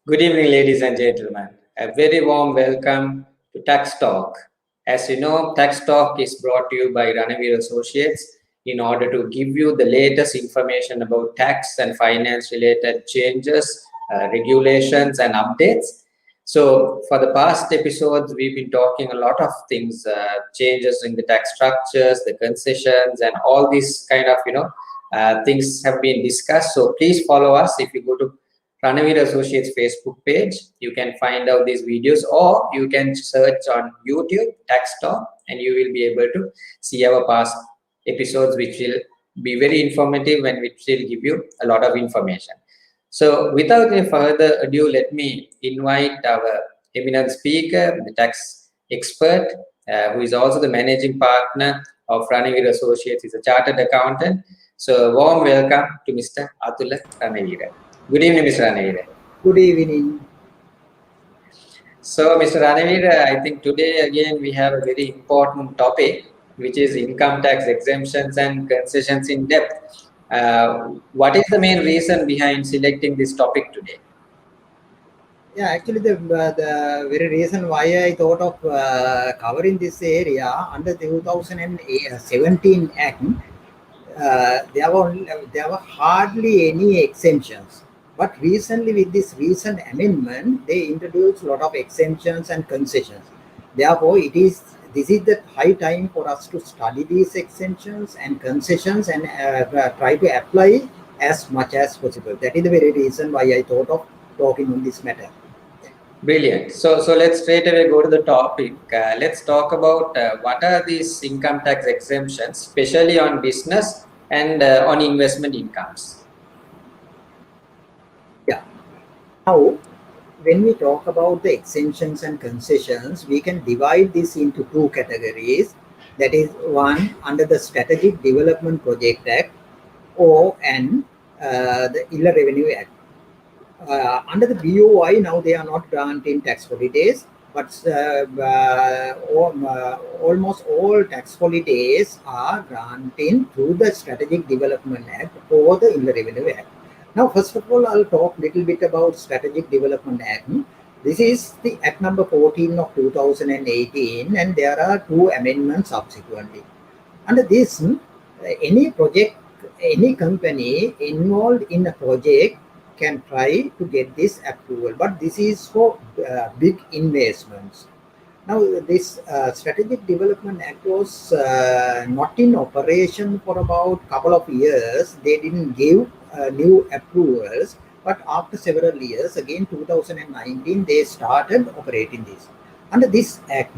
Good evening, ladies and gentlemen. A very warm welcome to Tax Talk. As you know, Tax Talk is brought to you by Ranaweera Associates in order to give you the latest information about tax and finance related changes, regulations, and updates. So, for the past episodes, we've been talking a lot of things, changes in the tax structures, the concessions, and all these kind of things have been discussed. So, please follow us. If you go to Ranaweera Associates Facebook page, you can find out these videos, or you can search on YouTube Tax Talk, and you will be able to see our past episodes, which will be very informative and which will give you a lot of information. So, without any further ado, let me invite our eminent speaker, the tax expert, who is also the managing partner of Ranaweera Associates. He's a chartered accountant. So, warm welcome to Mr. Athula Ranaweera. Good evening, Mr. Ranaweera. Good evening. So, Mr. Ranaweera, I think today again we have a very important topic, which is income tax exemptions and concessions in depth. What is the main reason behind selecting this topic today? Yeah, actually, the very reason why I thought of covering this area under the 2017 Act, there were hardly any exemptions. But recently, with this recent amendment, they introduced a lot of exemptions and concessions. Therefore, this is the high time for us to study these exemptions and concessions and try to apply as much as possible. That is the very reason why I thought of talking on this matter. Brilliant. So let's straight away go to the topic. Let's talk about what are these income tax exemptions, especially on business and on investment incomes. Yeah. Now, when we talk about the exemptions and concessions, we can divide this into two categories. That is, one under the Strategic Development Project Act, and the Inland Revenue Act. Under the BOI, now they are not granting tax holidays, but almost all tax holidays are granted through the Strategic Development Act or the Inland Revenue Act. Now, first of all, I'll talk a little bit about Strategic Development Act. This is the Act number 14 of 2018, and there are two amendments subsequently. Under this, any company involved in a project can try to get this approval, but this is for big investments. Now, this Strategic Development Act was not in operation for about a couple of years. They didn't give new approvals, but after several years, again 2019, they started operating this. Under this act,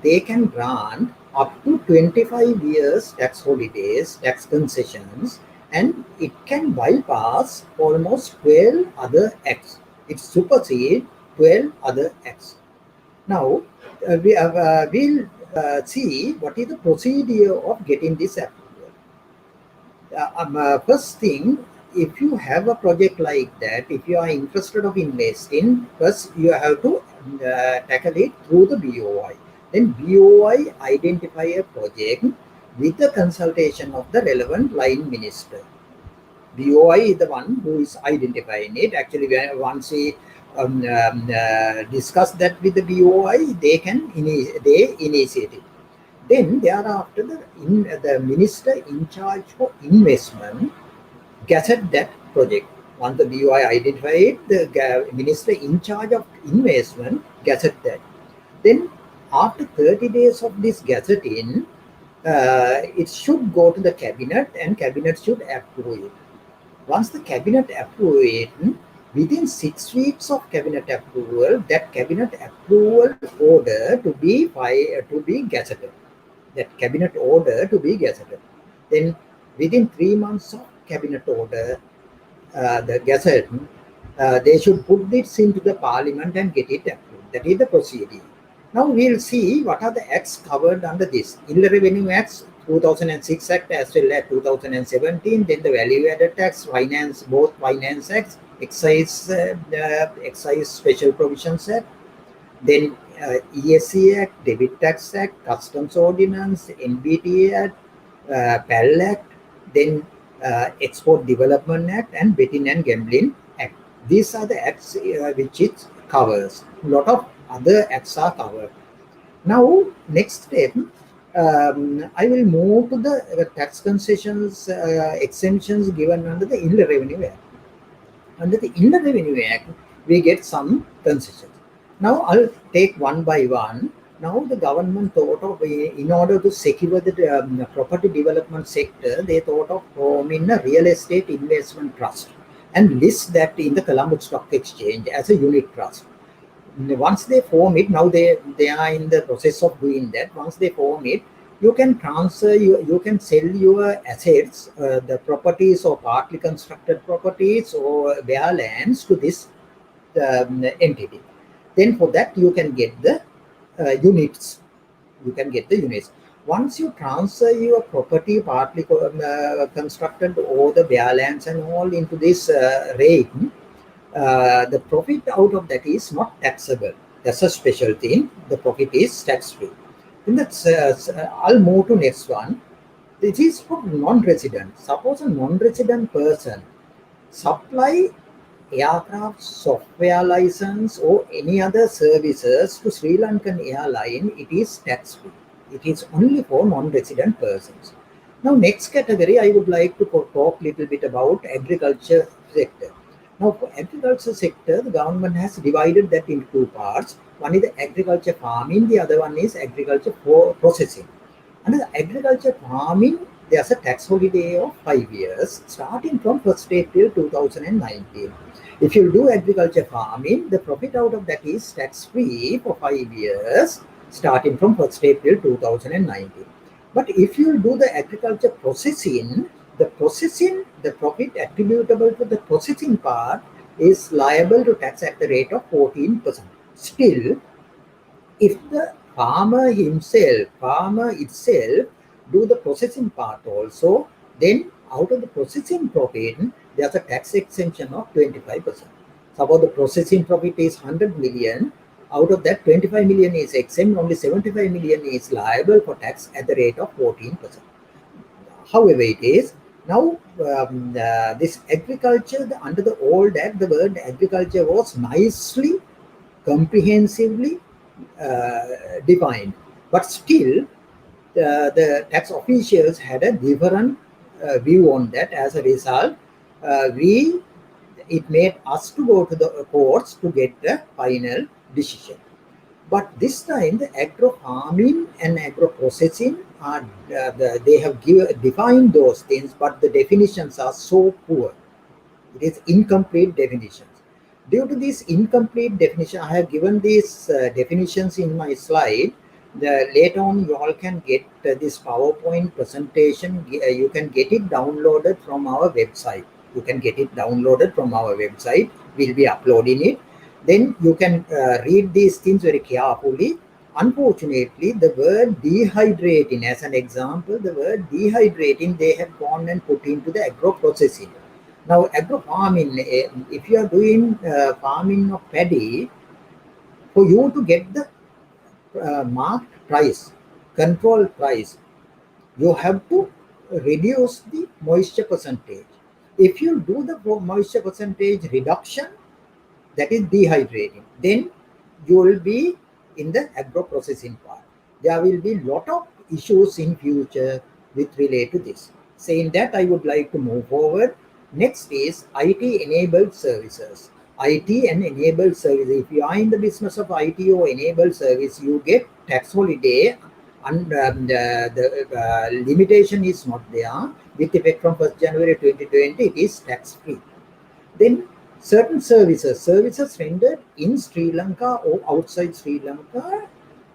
they can grant up to 25 years tax holidays, tax concessions, and it can bypass almost 12 other acts. It supersedes 12 other acts. Now, we'll see what is the procedure of getting this approval. First thing, if you have a project like that, if you are interested of investing, first you have to tackle it through the BOI. Then BOI identify a project with the consultation of the relevant line minister. BOI is the one who is identifying it. Actually, once we discuss that with the BOI, they initiate it. Then thereafter, the minister in charge for investment gazette that project. Once the BOI identify it, the minister in charge of investment gazette that. Then after 30 days of this gazetting, it should go to the cabinet, and cabinet should approve it. Once the cabinet approve it, within 6 weeks of cabinet approval, that cabinet approval order to be gazetted. That cabinet order to be gazetted. Then within 3 months of cabinet order, the gazette, they should put this into the parliament and get it approved. That is the procedure. Now we'll see what are the acts covered under this. Inland Revenue Acts, 2006 Act as well as 2017, then the Value Added Tax, both Finance Acts, Excise Special Provisions Act, then ESC Act, Debit Tax Act, Customs Ordinance, NBT Act, PAL Act, then Export Development Act, and Betting and Gambling Act. These are the acts which it covers. A lot of other acts are covered. Now, next step, I will move to the tax concessions, exemptions given under the Inland Revenue Act. Under the Inland Revenue Act, we get some concessions. Now, I'll take one by one. Now, the government thought of, in order to secure the property development sector, they thought of forming a real estate investment trust and list that in the Colombo Stock Exchange as a unit trust. Once they form it, now they are in the process of doing that. Once they form it, you can transfer, you can sell your assets, the properties or partly constructed properties or bare lands to this entity. Then for that you can get the units. You can get the units. Once you transfer your property partly constructed or the bare lands and all into this rate, the profit out of that is not taxable. That's a special thing. The profit is tax free. And that's I'll move to next one. It is for non-resident. Suppose a non-resident person supply aircraft software license or any other services to Sri Lankan airline, it is tax free. It is only for non-resident persons. Now, next category, I would like to talk a little bit about agriculture sector. Now, for agriculture sector, the government has divided that into two parts. One is the agriculture farming, the other one is agriculture for processing. Under the agriculture farming, there's a tax holiday of 5 years, starting from 1st April 2019. If you do agriculture farming, the profit out of that is tax-free for 5 years, starting from 1st April 2019. But if you do the agriculture processing, the profit attributable to the processing part is liable to tax at the rate of 14%. Still, if the farmer itself do the processing part also, then out of the processing profit, there's a tax exemption of 25%. Suppose the processing profit is 100 million, out of that 25 million is exempt, only 75 million is liable for tax at the rate of 14%. However it is, now this agriculture, under the old act, the word agriculture was nicely, comprehensively defined, but still the tax officials had a different view on that. As a result, it made us to go to the courts to get the final decision. But this time, the agro farming and agro processing are they have defined those things, but the definitions are so poor. It is incomplete definitions. Due to this incomplete definition, I have given these definitions in my slide. Later on, you all can get this PowerPoint presentation. You can get it downloaded from our website. We'll be uploading it. Then you can read these things very carefully. Unfortunately, the word dehydrating, as an example, the word dehydrating, they have gone and put into the agro processing. Now, agro farming, if you are doing farming of paddy, for you to get the marked price, control price, you have to reduce the moisture percentage. If you do the moisture percentage reduction, that is dehydrating, then you will be in the agro processing part. There will be lot of issues in future with relate to this. Saying that, I would like to move forward. Next is IT enabled services. IT and enabled service. If you are in the business of IT or enabled service, you get tax holiday, and the limitation is not there. With effect from 1st January 2020, it is tax free. Then certain services rendered in Sri Lanka or outside Sri Lanka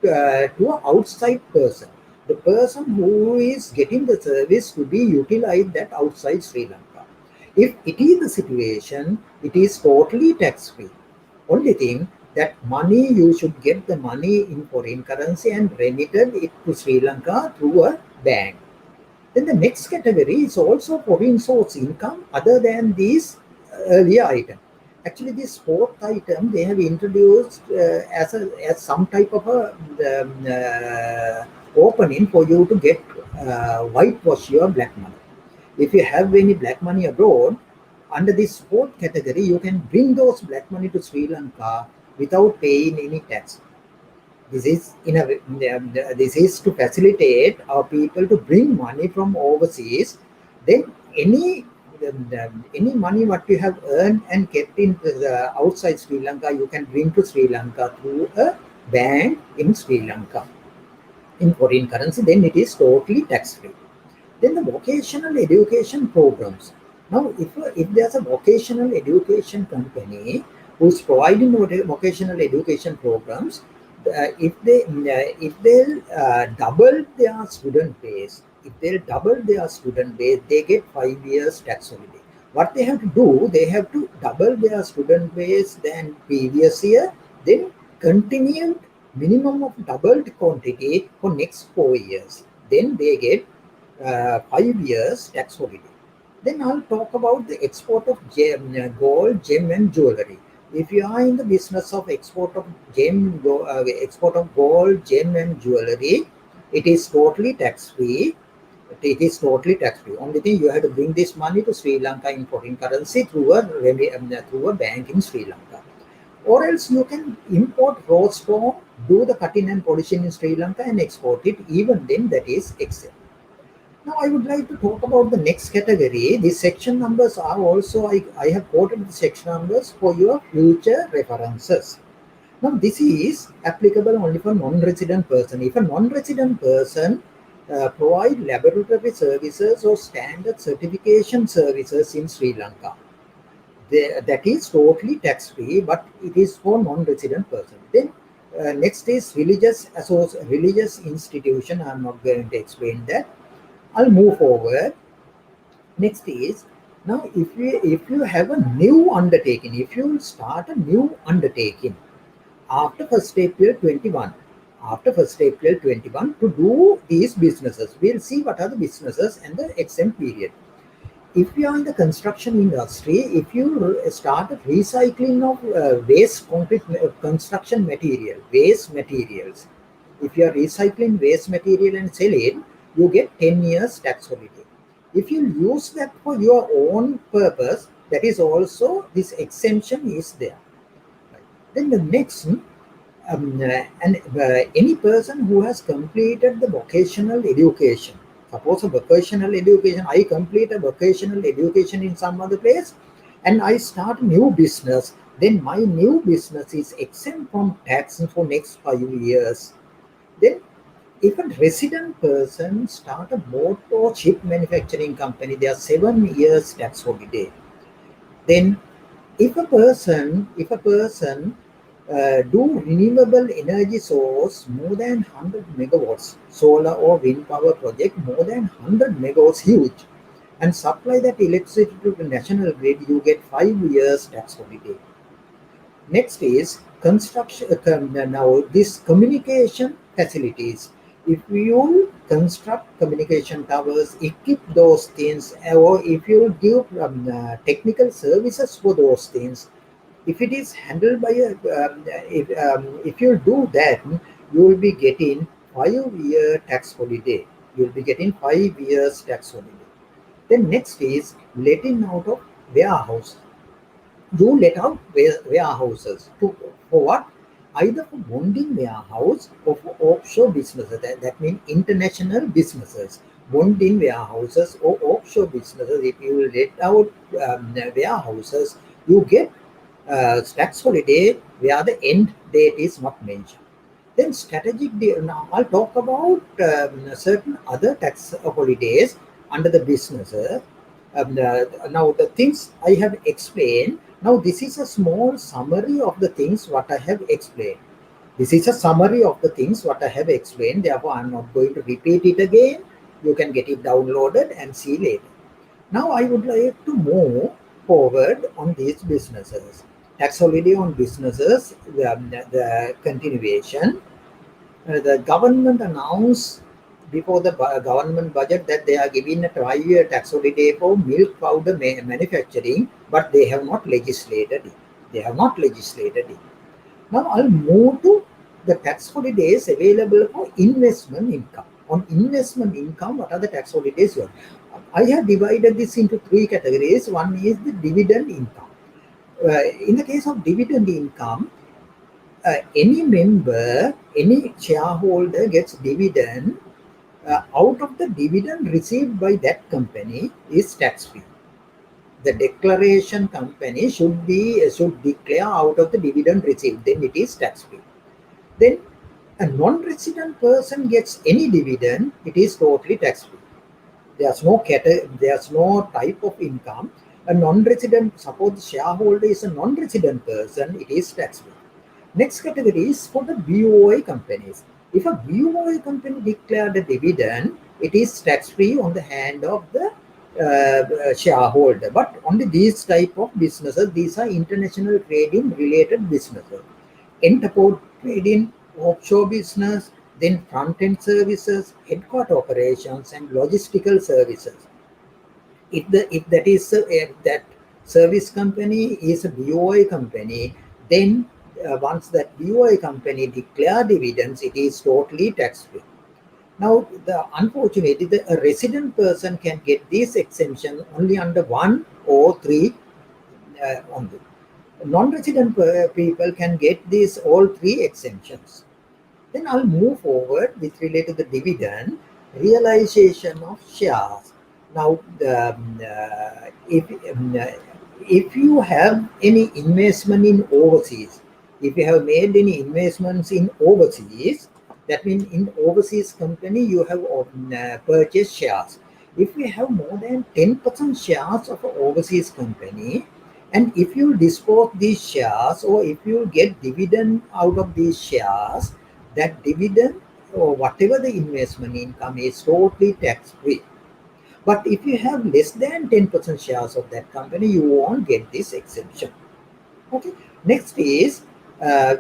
to an outside person. The person who is getting the service to be utilized that outside Sri Lanka. If it is the situation, it is totally tax free. Only thing, that money, you should get the money in foreign currency and remitted it to Sri Lanka through a bank. Then the next category is also foreign source income other than these earlier item. Actually, this fourth item they have introduced as some type of a opening for you to get whitewash your black money. If you have any black money abroad, under this fourth category, you can bring those black money to Sri Lanka without paying any tax. This is this is to facilitate our people to bring money from overseas. Then any money what you have earned and kept in outside Sri Lanka, you can bring to Sri Lanka through a bank in Sri Lanka in foreign currency. Then it is totally tax free. Then the vocational education programs. Now, if there's a vocational education company who's providing vocational education programs, if they'll double their student base, they get 5 years tax holiday. What they have to do, they have to double their student base than previous year, then continued minimum of doubled quantity for next 4 years. Then they get 5 years tax holiday. Then I'll talk about the export of gold, gem, and jewelry. If you are in the business of export of gold, gem, and jewelry, it is totally tax free. It is totally tax free. Only thing, you have to bring this money to Sri Lanka in foreign currency through a bank in Sri Lanka. Or else you can import raw stone, do the cutting and polishing in Sri Lanka and export it. Even then, that is exempt. Now, I would like to talk about the next category. These section numbers are also, I have quoted the section numbers for your future references. Now, this is applicable only for non-resident person. If a non-resident person provide laboratory services or standard certification services in Sri Lanka, that is totally tax-free, but it is for non-resident person. Then next is religious institution. I'm not going to explain that. I'll move forward. Next is, now if you have a new undertaking, if you start a new undertaking after 1st April 21, to do these businesses, we'll see what are the businesses and the exempt period. If you are in the construction industry, if you start recycling of waste construction material, waste materials, if you are recycling waste material and sell it, you get 10 years tax holiday. If you use that for your own purpose, that is also, this exemption is there. Then the next, any person who has completed the vocational education, suppose a vocational education, I complete a vocational education in some other place and I start a new business, then my new business is exempt from tax for next 5 years. Then if a resident person start a boat or ship manufacturing company, there are 7 years tax holiday. Then if a person do renewable energy source more than 100 megawatts, solar or wind power project more than 100 megawatts huge, and supply that electricity to the national grid, you get 5 years tax holiday. Next is construction. Now this communication facilities. If you construct communication towers, equip those things, or if you give technical services for those things, if it is handled by a, if you do that, you will be getting 5-year tax holiday. You will be getting 5 years tax holiday. Then next is letting out of warehouse. You let out warehouses for what? Either for bonding warehouse or for offshore businesses. That means international businesses. Bonding warehouses or offshore businesses. If you let out warehouses, you get tax holiday where the end date is not mentioned. Then strategic. Now I'll talk about certain other tax holidays under the businesses. Now the things I have explained. Now this is a small summary of the things what I have explained. Therefore, I'm not going to repeat it again. You can get it downloaded and see later. Now I would like to move forward on these businesses. Tax holiday on businesses, the continuation. The government announced before the government budget that they are giving a 5-year tax holiday for milk powder manufacturing, but they have not legislated it. Now I'll move to the tax holidays available for investment income. On investment income, what are the tax holidays? I have divided this into three categories. One is the dividend income. In the case of dividend income, any member, any shareholder gets dividend. Out of the dividend received by that company is tax free. The declaration company should declare out of the dividend received, then it is tax free. Then a non-resident person gets any dividend, it is totally tax free. There's no type of income. A non-resident, suppose the shareholder is a non-resident person, it is tax free. Next category is for the BOI companies. If a BOI company declared a dividend, it is tax free on the hand of the shareholder. But only these type of businesses, these are international trading related businesses. Interport trading, offshore business, then front-end services, headquarter operations, and logistical services. If that service company is a BOI company, then once that BOI company declare dividends, it is totally tax-free. Now, unfortunately, a resident person can get this exemption only under one or three only. Non-resident people can get these all three exemptions. Then I'll move forward with related to the dividend realization of shares. Now, if you have any investment in overseas, if you have made any investments in overseas, that means in overseas company you have purchased shares. If we have more than 10% shares of an overseas company, and if you dispose these shares or if you get dividend out of these shares, that dividend or whatever the investment income is totally tax free. But if you have less than 10% shares of that company, you won't get this exemption. Okay. Next is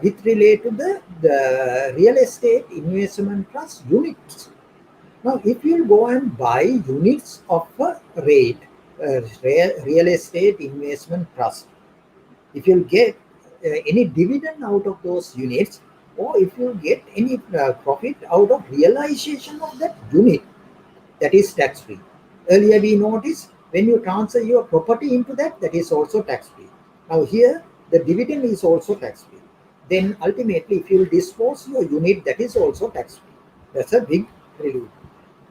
with relate to the real estate investment trust units. Now, if you go and buy units of a rate, real estate investment trust, if you get any dividend out of those units, or if you get any profit out of realization of that unit, that is tax free. Earlier we noticed when you transfer your property into that, that is also tax free. Now here the dividend is also tax free. Then ultimately if you dispose your unit, that is also tax free. That's a big relief.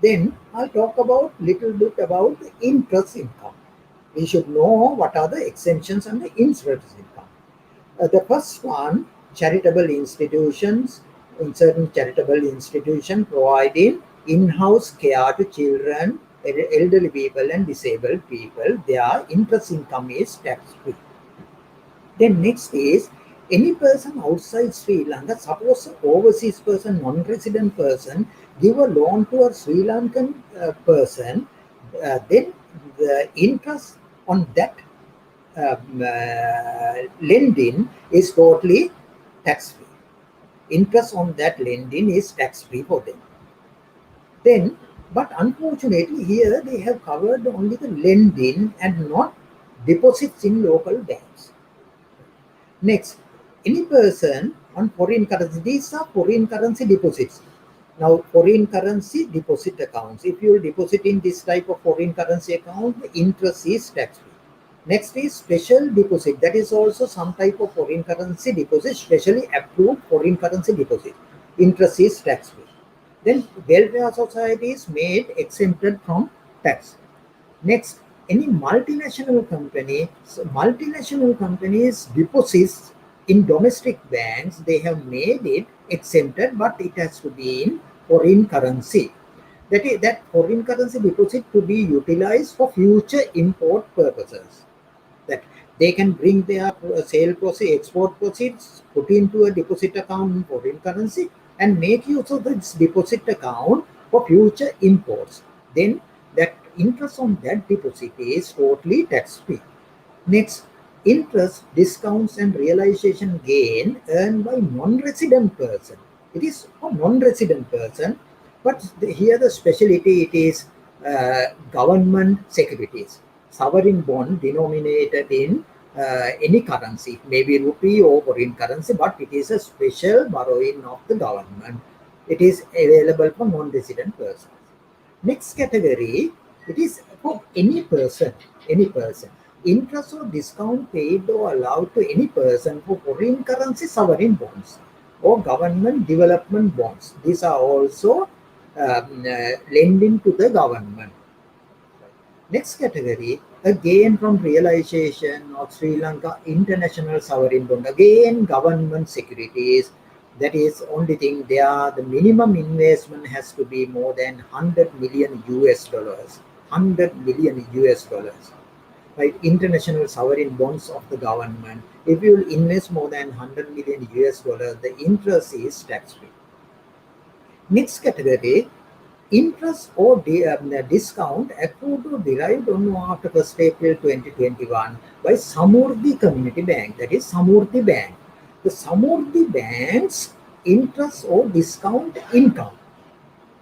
Then I'll talk about little bit about the interest income. We should know what are the exemptions and the interest income. The first one, charitable institutions. In certain charitable institutions providing in-house care to children, elderly people and disabled people, their interest income is tax-free. Then next is any person outside Sri Lanka, suppose an overseas person, non-resident person, give a loan to a Sri Lankan person, then the interest on that lending is totally tax-free. Interest on that lending is tax-free for them. Then, but unfortunately here they have covered only the lending and not deposits in local banks. Next, any person on foreign currency, these are foreign currency deposits. Now, foreign currency deposit accounts, if you deposit in this type of foreign currency account, the interest is tax-free. Next is special deposit. That is also some type of foreign currency deposit, specially approved foreign currency deposit. Interest is tax-free. Then welfare societies made exempted from tax. Next, any multinational company, so multinational companies deposits in domestic banks, they have made it exempted, but it has to be in foreign currency. That is, that foreign currency deposit to be utilized for future import purposes. That they can bring their sale proceeds, export proceeds, put into a deposit account in foreign currency and make use of this deposit account for future imports. Then that interest on that deposit is totally tax-free. Next, interest, discounts and realization gain earned by non-resident person. It is for non-resident person, but here the specialty it is government securities, sovereign bond denominated in any currency, maybe rupee or foreign currency, but it is a special borrowing of the government. It is available for non-resident persons. Next category, It is for any person, any person. Interest or discount paid or allowed to any person for foreign currency sovereign bonds or government development bonds. These are also lending to the government. Next category, a gain from realization of Sri Lanka international sovereign bond. Again, government securities. That is only thing there. The minimum investment has to be more than 100 million US dollars. 100 million US dollars. Right? International sovereign bonds of the government. If you invest more than 100 million US dollars, the interest is tax free. Next category, interest or discount accrued or derived on or after 1st April 2021 by Samurthi Community Bank, that is Samurthi Bank. The Samurthi Bank's interest or discount income,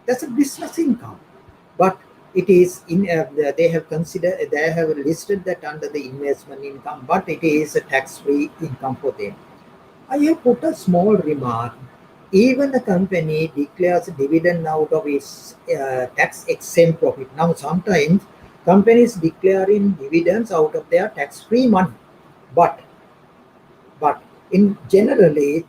that's a business income, but it is in they have considered, they have listed that under the investment income, but it is a tax-free income for them. I have put a small remark. Even the company declares dividend out of its tax exempt profit. Now, sometimes companies declaring dividends out of their tax-free money, but in generally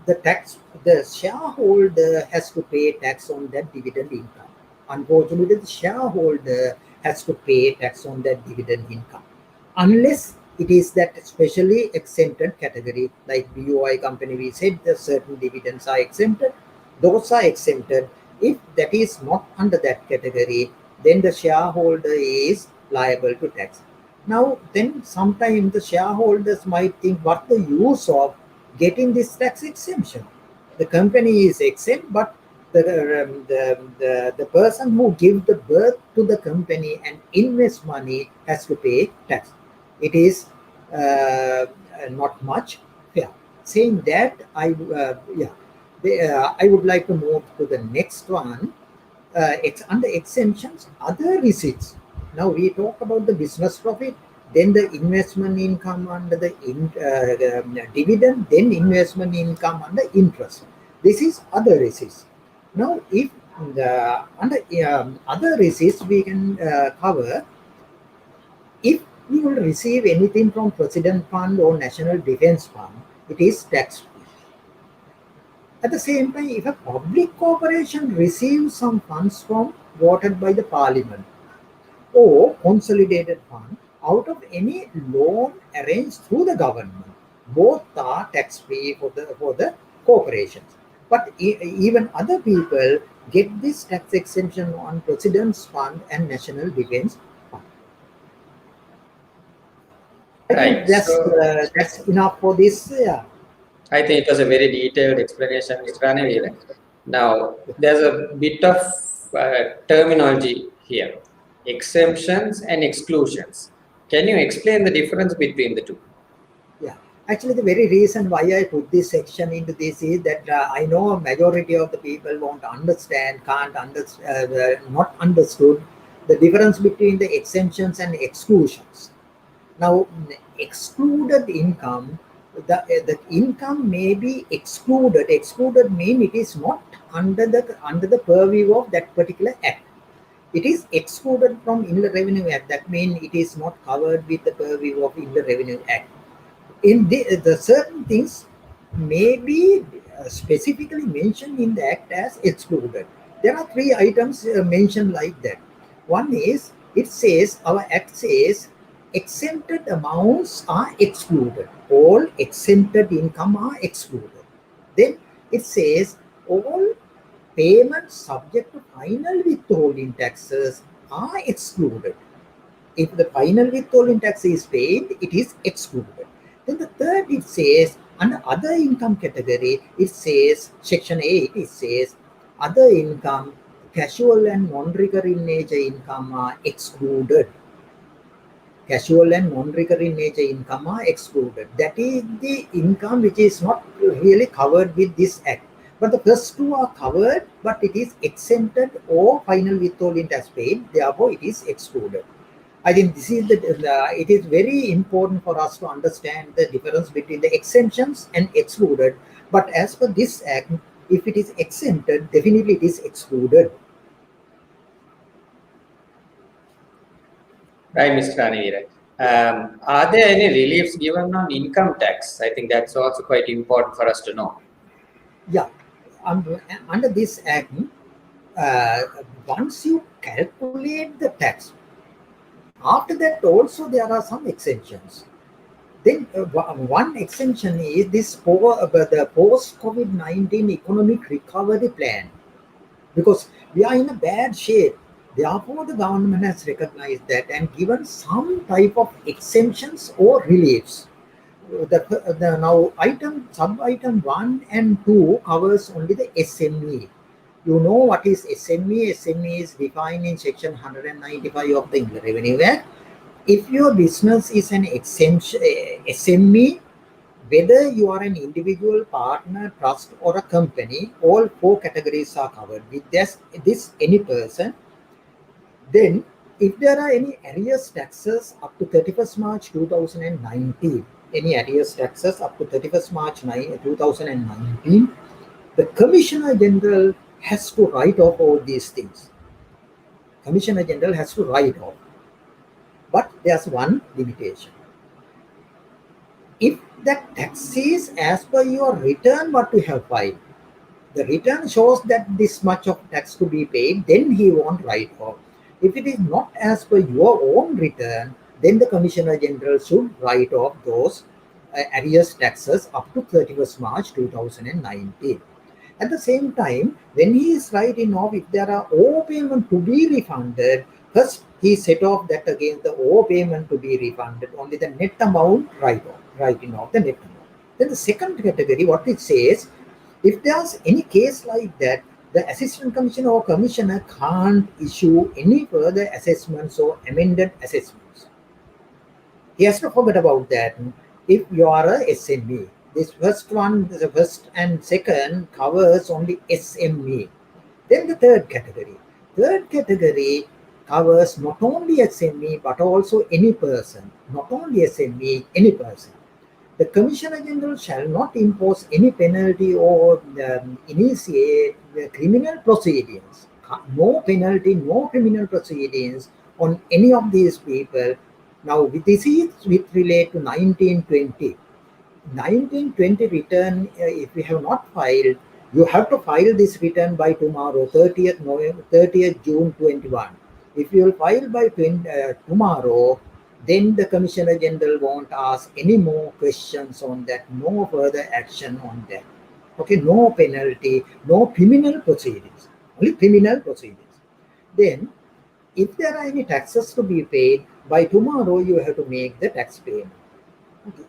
the shareholder has to pay tax on that dividend income. Unfortunately, the shareholder has to pay tax on that dividend income unless it is that specially exempted category, like BOI company. We said the certain dividends are exempted, those are exempted. If that is not under that category, then the shareholder is liable to tax. Now, then sometimes the shareholders might think, what the use of getting this tax exemption? The company is exempt, but the person who gives the birth to the company and invest money has to pay tax. It is not much fair. Saying that, I would like to move to the next one. Under exemptions, other receipts. Now we talk about the business profit, then the investment income under the dividend, then investment income under interest. This is other receipts. Now, if under other receipts, we can cover if we will receive anything from President Fund or National Defense Fund, it is tax free. At the same time, if a public corporation receives some funds from voted by the parliament or consolidated fund out of any loan arranged through the government, both are tax free for the corporations. But even other people get this tax exemption on President's Fund and National Defense Fund. I think Right. So that's enough for this. I think it was a very detailed explanation, Mr. Ranaweera. Now, there's a bit of terminology here. Exemptions and exclusions. Can you explain the difference between the two? Yeah, actually, the very reason why I put this section into this is that I know a majority of the people won't understand, can't understand, not understood the difference between the exemptions and exclusions. Now, excluded income, the income may be excluded. Excluded mean it is not under the purview of that particular act. It is excluded from Inland Revenue Act. That means it is not covered with the purview of Inland Revenue Act. In the certain things may be specifically mentioned in the act as excluded. There are three items mentioned like that. One is, it says, our act says exempted amounts are excluded, all exempted income are excluded. Then it says all payments subject to final withholding taxes are excluded. If the final withholding tax is paid, it is excluded. Then the third, it says, under other income category, it says, section 8, it says, other income, casual and non-recurring nature income are excluded. Casual and non-recurring nature income are excluded. That is the income which is not really covered with this act. But the first two are covered, but it is exempted or final withholding tax paid, therefore it is excluded. I think this is it is very important for us to understand the difference between the exemptions and excluded. But as per this act, if it is exempted, definitely it is excluded. Right, Mr. Ranaweera. Are there any reliefs given on income tax? I think that's also quite important for us to know. Yeah, under this act, uh, once you calculate the tax, after that also there are some exemptions. Then one exemption is this the post-COVID-19 economic recovery plan, because we are in a bad shape. Therefore, the government has recognized that and given some type of exemptions or reliefs. Now item sub item 1 and 2 covers only the SME. You know what is SME? SME is defined in section 195 of the Inland Revenue Act. If your business is an exemption SME, whether you are an individual, partner, trust, or a company, all four categories are covered. With this any person, then if there are any arrears taxes up to 31st March 2019, any arrears taxes up to 31st March 2019, the Commissioner General has to write off all these things. Commissioner General has to write off. But there's one limitation. If that tax is as per your return what you have filed, the return shows that this much of tax to be paid, then he won't write off. If it is not as per your own return, then the Commissioner General should write off those arrears taxes up to 31st March 2019. At the same time, when he is writing off, if there are overpayment to be refunded, first he set off that against the overpayment to be refunded, only the net amount writing off the net amount. Then the second category, what it says, if there's any case like that, the assistant commissioner or commissioner can't issue any further assessments or amended assessments. He has to forget about that. If you are a SME, this first one, the first and second covers only SME. Then the third category. Third category covers not only SME but also any person. Not only SME, any person. The Commissioner General shall not impose any penalty or initiate criminal proceedings. No penalty, no criminal proceedings on any of these people. Now, this is with relate to 1920. 1920 return, if you have not filed, you have to file this return by tomorrow, 30th June 21. If you will file by tomorrow, then the Commissioner General won't ask any more questions on that, no further action on that. Okay, no penalty, no criminal proceedings, only criminal proceedings. Then, if there are any taxes to be paid, by tomorrow you have to make the tax payment. Okay.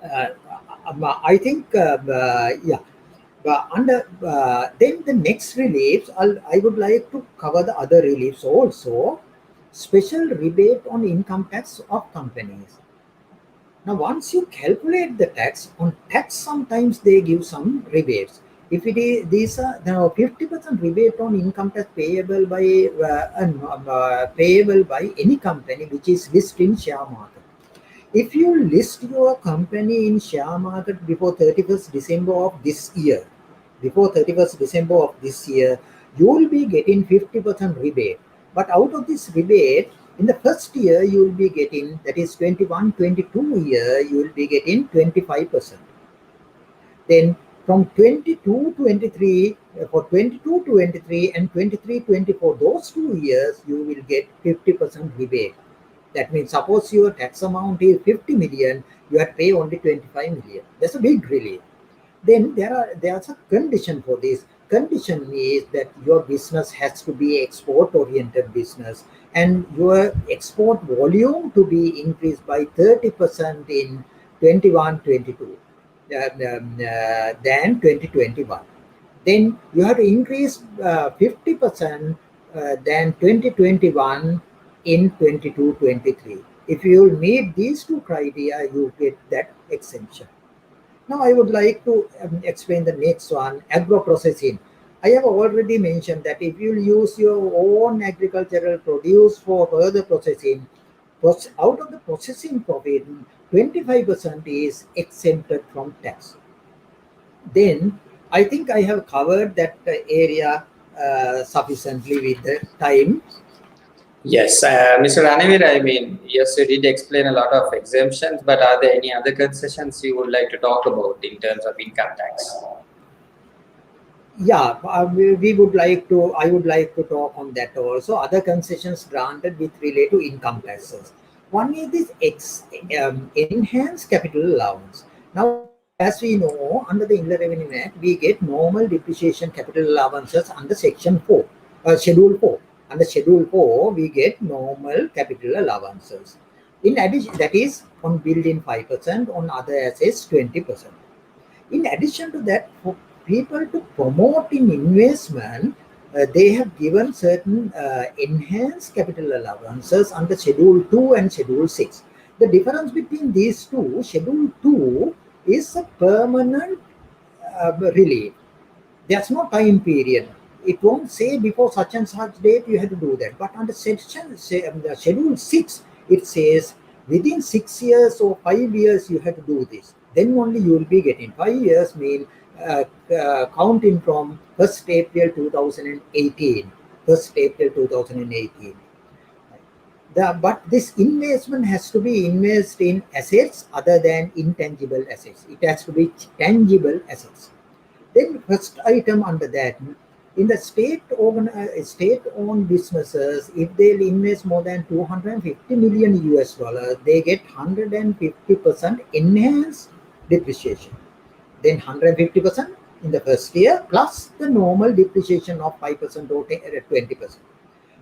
I think, yeah. Then the next reliefs, I would like to cover the other reliefs also. Special rebate on income tax of companies. Now, once you calculate the tax, on tax sometimes they give some rebates. If it is these are now 50% rebate on income tax payable by any company which is listed in share market. If you list your company in share market before 31st December of this year, you will be getting 50% rebate. But out of this rebate, in the first year, you will be getting, that is 21-22 year, you will be getting 25%. Then from 22-23, for 22-23 and 23-24, those 2 years, you will get 50% rebate. That means suppose your tax amount is 50 million, you have to pay only 25 million. That's a big relief. Then there's a condition for this. Condition is that your business has to be export-oriented business and your export volume to be increased by 30% in 21-22 than 2021. Then you have to increase 50% than 2021 in 22-23. If you meet these two criteria, you get that exemption. Now I would like to explain the next one, agro-processing. I have already mentioned that if you use your own agricultural produce for further processing, out of the processing profit, 25% is exempted from tax. Then I think I have covered that area sufficiently with the time. Yes, Mr. Ranaweera, I mean, yes, you did explain a lot of exemptions, but are there any other concessions you would like to talk about in terms of income tax? Yeah, we would like to. I would like to talk on that also. Other concessions granted with relate to income taxes. One is this enhanced capital allowance. Now, as we know, under the Inland Revenue Act, we get normal depreciation capital allowances under Section 4, Schedule 4. Under Schedule 4, we get normal capital allowances. In addition, that is on building 5%, on other assets 20%. In addition to that, for people to promote in investment, they have given certain enhanced capital allowances under Schedule 2 and Schedule 6. The difference between these two, Schedule 2 is a permanent relief. There's no time period. It won't say before such and such date you have to do that. But under the Schedule 6, it says within 6 years or 5 years you have to do this. Then only you will be getting. 5 years mean counting from 1st April 2018. 1st April 2018. But this investment has to be invested in assets other than intangible assets. It has to be tangible assets. Then first item under that, in the state-owned businesses, if they invest more than 250 million US dollars, they get 150% enhanced depreciation. Then 150% in the first year plus the normal depreciation of 5% or 20%.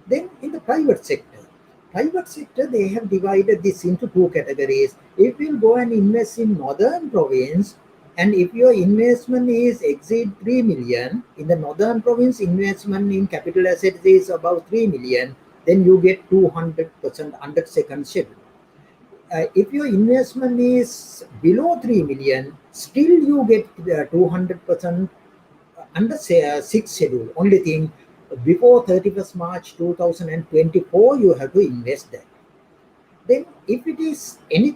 Then in the private sector, they have divided this into two categories. If you go and invest in northern province, and if your investment is exceed 3 million, in the northern province, investment in capital assets is about 3 million, then you get 200% under second schedule. If your investment is below 3 million, still you get 200% under sixth schedule. Only thing, before 31st March 2024, you have to invest that. Then if it is any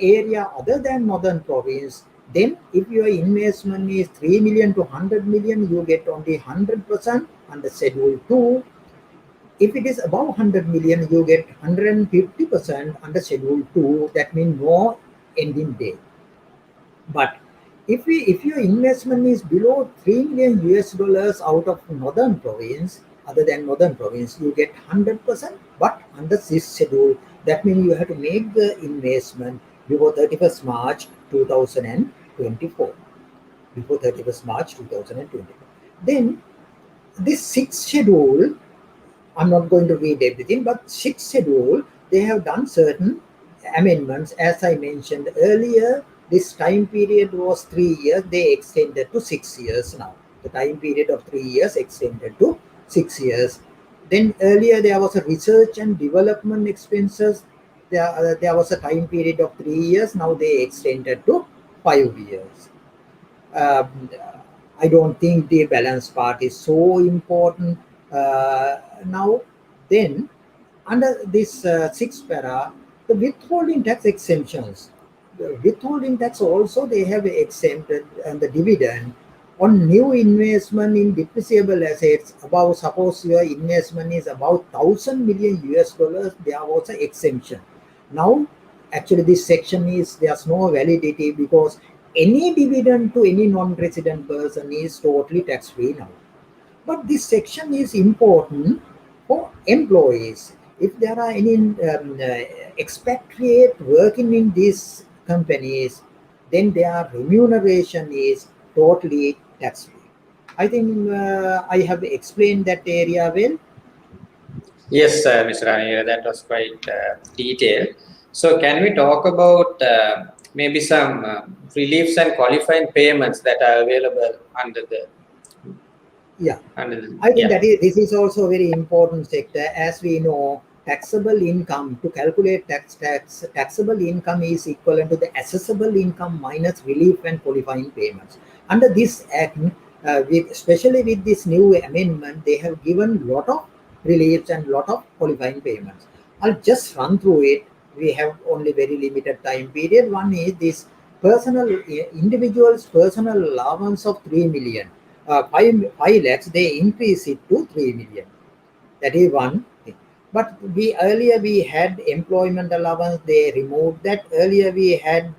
area other than northern province, then if your investment is 3 million to 100 million, you get only 100% under Schedule 2. If it is above 100 million, you get 150% under Schedule 2. That means no ending date. But if your investment is below 3 million US dollars out of northern province, other than northern province, you get 100%. But under this schedule, that means you have to make the investment before 31st March 2024. Before 31st March 2024. Then this sixth schedule, I'm not going to read everything, but sixth schedule, they have done certain amendments. As I mentioned earlier, this time period was 3 years. They extended to 6 years now. The time period of 3 years extended to 6 years. Then earlier there was a research and development expenses. There was a time period of 3 years. Now they extended to 5 years. I don't think the balance part is so important. Now, then, under this sixth para, the withholding tax exemptions. The withholding tax also they have exempted and the dividend on new investment in depreciable assets above, suppose your investment is about 1,000 million US dollars, there was an exemption. Now, actually this section is, there's no validity because any dividend to any non-resident person is totally tax-free now. But this section is important for employees. If there are any expatriate working in these companies, then their remuneration is totally tax-free. I think I have explained that area well. Yes, Mr. Ranaweera, that was quite detailed. So, can we talk about maybe some reliefs and qualifying payments that are available under the Yeah, under the, I think yeah. that this is also a very important sector. As we know, taxable income, to calculate taxable income is equivalent to the assessable income minus relief and qualifying payments. Under this act, especially with this new amendment, they have given lot of reliefs and lot of qualifying payments. I'll just run through it. We have only very limited time period. One is this personal individuals personal allowance of 3 million. 5 lakhs, they increase it to 3 million. That is one thing. But earlier we had employment allowance, they removed that. Earlier we had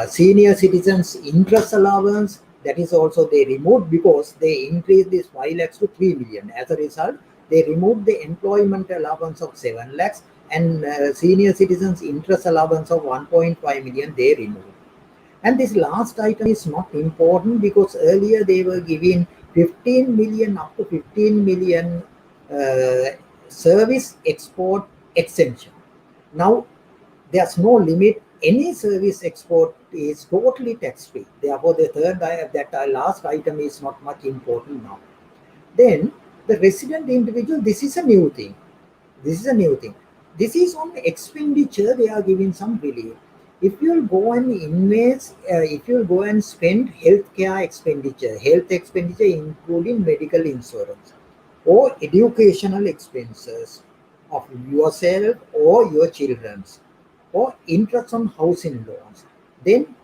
senior citizens interest allowance, that is also they removed because they increased this 5 lakhs to 3 million. As a result, they removed the employment allowance of 7 lakhs and senior citizens interest allowance of 1.5 million they removed. And this last item is not important because earlier they were giving 15 million up to 15 million service export exemption. Now there's no limit. Any service export is totally tax free. Therefore, the last item is not much important now. Then the resident individual, this is a new thing. This is a new thing. This is on expenditure, they are giving some relief. If you'll go and invest, if you'll go and spend health expenditure including medical insurance or educational expenses of yourself or your children's, or interest on housing loans, then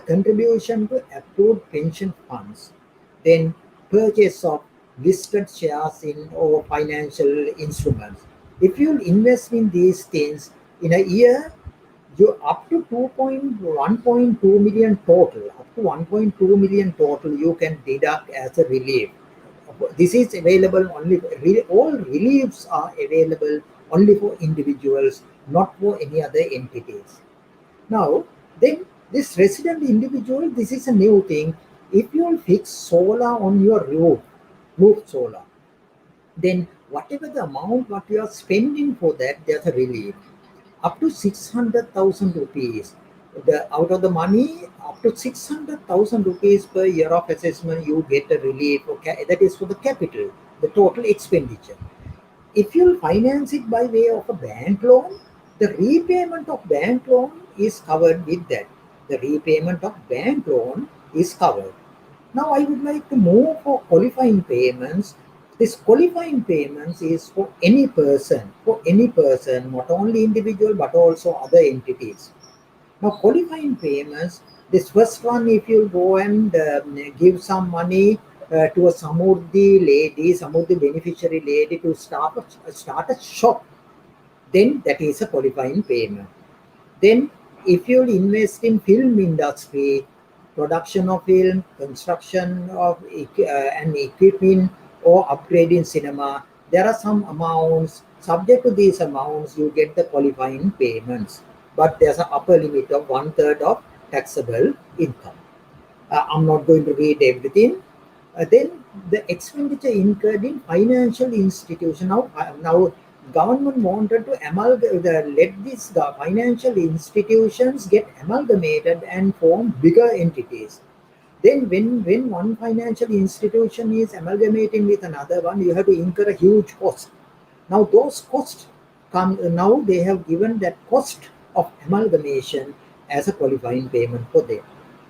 contribution to approved pension funds, then purchase of listed shares in or financial instruments. If you invest in these things in a year, you up to 1.2 million total, up to 1.2 million total, you can deduct as a relief. This is available only, all reliefs are available only for individuals, not for any other entities. Now, then this resident individual, this is a new thing. If you fix solar on your roof solar, then whatever the amount what you are spending for that, there's a relief. Up to 600,000 rupees. Out of the money, up to 600,000 rupees per year of assessment, you get a relief. That is for the capital, the total expenditure. If you finance it by way of a bank loan, the repayment of bank loan is covered with that. The repayment of bank loan is covered. Now I would like to move for qualifying payments. This qualifying payments is for any person, not only individual but also other entities. Now qualifying payments, this first one, if you go and give some money to a Samurdhi beneficiary lady to start a shop, then that is a qualifying payment. Then if you invest in film industry, production of film, construction of and equipment, or upgrading cinema, there are some amounts. Subject to these amounts, you get the qualifying payments. But there's an upper limit of 1/3 of taxable income. I'm not going to read everything. Then the expenditure incurred in financial institution. Now government wanted to let these financial institutions get amalgamated and form bigger entities. Then when one financial institution is amalgamating with another one, you have to incur a huge cost. Now those costs come, now they have given that cost of amalgamation as a qualifying payment for them.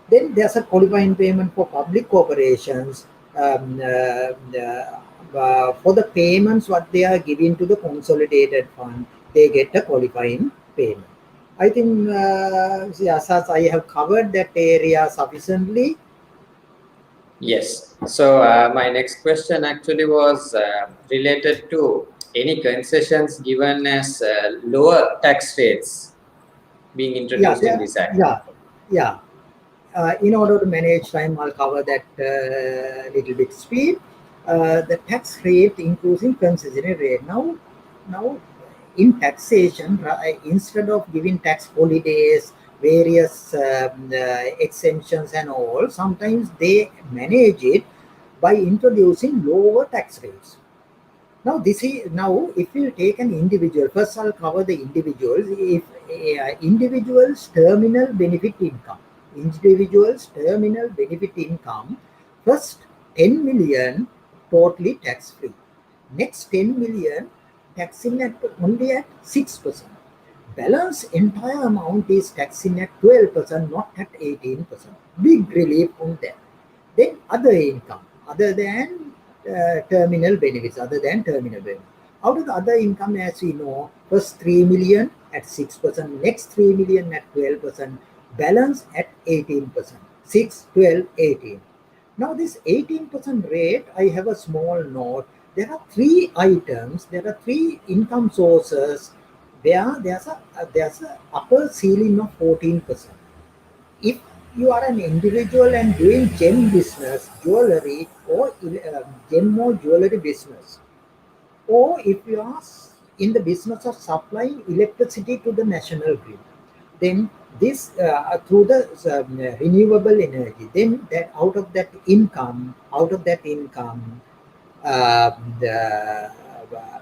Then there's a qualifying payment for public corporations, for the payments what they are giving to the consolidated fund, they get a qualifying payment. I think, yes, as I have covered that area sufficiently. Yes. So my next question actually was related to any concessions given as lower tax rates being introduced in this act. In order to manage time, I'll cover that little bit speed. The tax rate including concessionary rate. Now in taxation, instead of giving tax holidays, various exemptions and all, sometimes they manage it by introducing lower tax rates. Now if you take an individual, first I'll cover the individuals. If individuals terminal benefit income, first 10 million totally tax free. Next 10 million taxing at only at 6%. Balance entire amount is taxing at 12%, not at 18%. Big relief on that. Then other income, other than terminal benefits. Out of the other income, as we know, first 3 million at 6%, next 3 million at 12%, balance at 18%. 6, 12, 18. Now this 18% rate, I have a small note. there are three items, there are three income sources where there's a upper ceiling of 14%. If you are an individual and doing gem business, jewelry, or gem or jewelry business, or if you are in the business of supplying electricity to the national grid, then this through the renewable energy, then that out of that income, uh, the,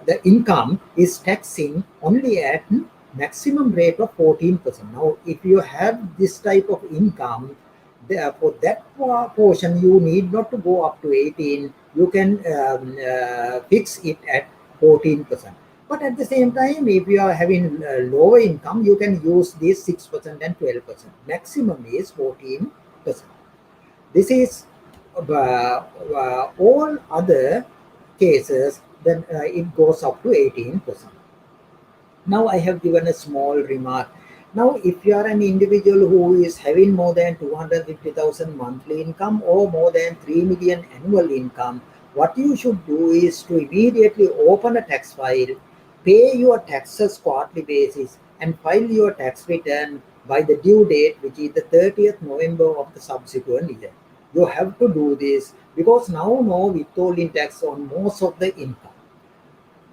the income is taxing only at maximum rate of 14%. Now, if you have this type of income, for that portion, you need not to go up to 18. You can fix it at 14%. But at the same time, if you are having lower income, you can use this 6% and 12%. Maximum is 14%. This is all other cases, then it goes up to 18%. Now I have given a small remark. Now, if you are an individual who is having more than 250,000 monthly income or more than 3 million annual income, what you should do is to immediately open a tax file, pay your taxes quarterly basis, and file your tax return by the due date, which is the 30th November of the subsequent year. You have to do this because now no withholding tax on most of the income.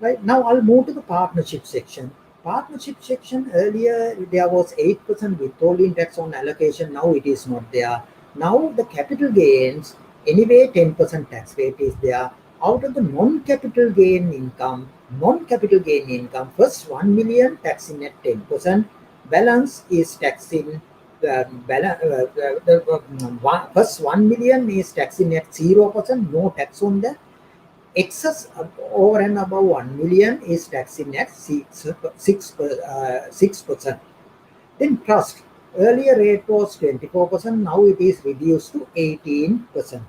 Right now, I'll move to the partnership section. Partnership section, earlier there was 8% withholding tax on allocation. Now it is not there. Now the capital gains, anyway 10% tax rate is there. Out of the non-capital gain income, first 1 million taxing at 10%, balance is taxing. First 1 million is taxing at 0%, no tax on that. Excess over and above 1 million is taxing at 6%. Then trust, earlier rate was 24%, now it is reduced to 18%.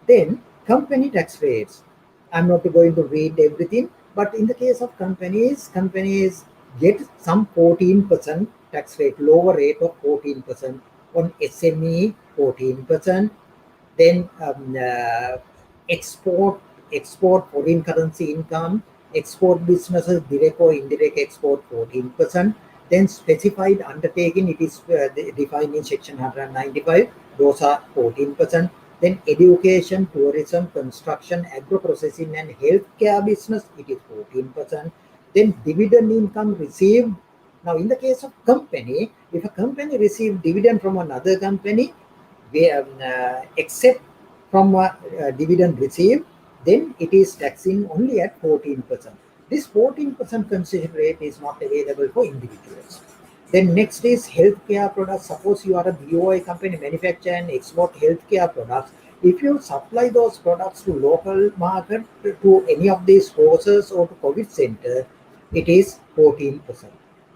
Then company tax rates. I'm not going to read everything, but in the case of companies get some 14% tax rate, lower rate of 14%. On SME, 14%. Then export foreign currency income, export businesses, direct or indirect export, 14%. Then specified undertaking, it is defined in section 195, those are 14%. Then education, tourism, construction, agro-processing and healthcare business, it is 14%. Then dividend income received. Now, in the case of company, if a company receives dividend from another company, except from a dividend received, then it is taxing only at 14%. This 14% concession rate is not available for individuals. Then next is healthcare products. Suppose you are a BOI company, manufacture and export healthcare products. If you supply those products to local market, to any of these courses or to COVID center, it is 14%.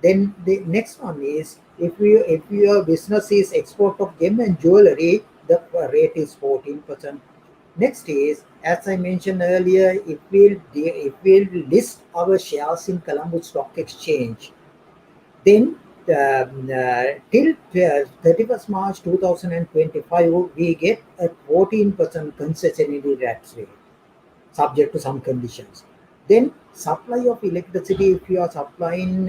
Then the next one is if your business is export of gem and jewelry, the rate is 14%. Next is, as I mentioned earlier, if we'll list our shares in Colombo Stock Exchange, then till 31st March 2025, we get a 14% concessionary tax rate, subject to some conditions. Then supply of electricity, if you are supplying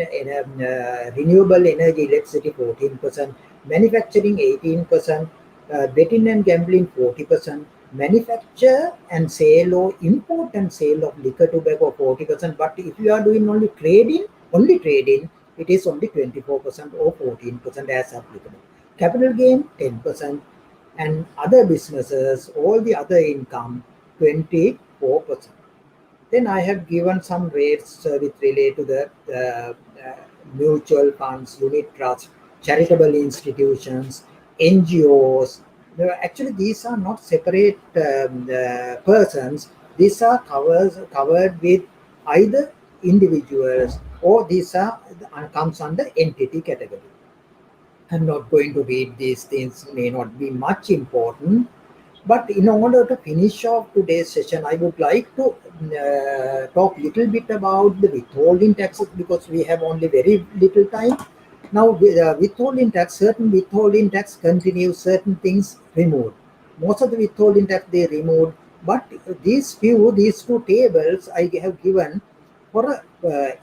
renewable energy electricity, 14%, manufacturing 18%, betting and gambling 40%, manufacture and sale or import and sale of liquor, tobacco 40%. But if you are doing only trading, it is only 24% or 14% as applicable. Capital gain 10%, and other businesses, all the other income 24%. Then I have given some rates with relate to the mutual funds, unit trusts, charitable institutions, NGOs. Actually, these are not separate persons. These are covered with either individuals or these are comes under entity category. I'm not going to read these things, may not be much important. But in order to finish off today's session, I would like to talk a little bit about the withholding taxes because we have only very little time. Now, withholding tax, certain withholding tax continues, certain things removed. Most of the withholding tax they removed, But these two tables I have given for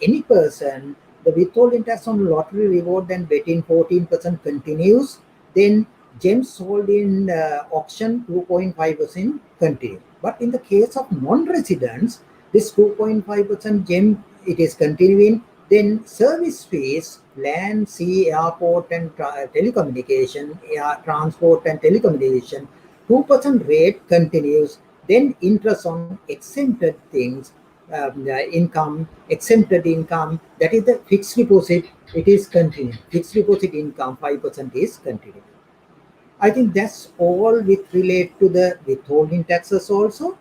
any person, the withholding tax on lottery reward and betting 14% continues. Then gems sold in auction 2.5% continue. But in the case of non-residents, this 2.5% gem, it is continuing. Then service fees, land, sea, airport and telecommunication, air, transport and telecommunication, 2% rate continues. Then interest on exempted things, income, exempted income, that is the fixed deposit, it is continuing. Fixed deposit income 5% is continuing. I think that's all with relate to the withholding taxes also.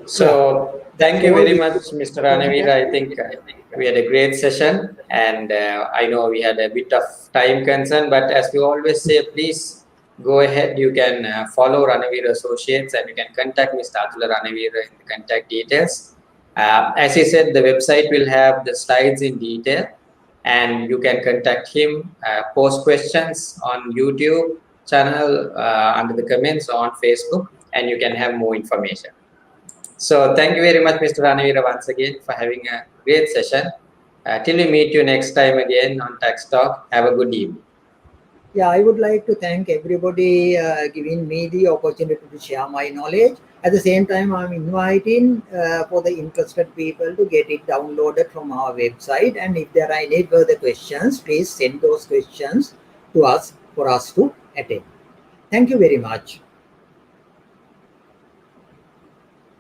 So thank you All very with much, Mr. withholding Ranaweera. I taxes. think we had a great session, and I know we had a bit of time concern, but as we always say, please go ahead. You can follow Ranaweera Associates, and you can contact Mr. Athula Ranaweera in the contact details. As he said, the website will have the slides in detail, and you can contact him, post questions on YouTube channel under the comments on Facebook, and you can have more information. So thank you very much, Mr. Ranaweera, once again for having a great session. Till we meet you next time again on Tax Talk, have a good evening. Yeah, I would like to thank everybody giving me the opportunity to share my knowledge. At the same time, I'm inviting for the interested people to get it downloaded from our website. And if there are any further questions, please send those questions to us for us to attend. Thank you very much.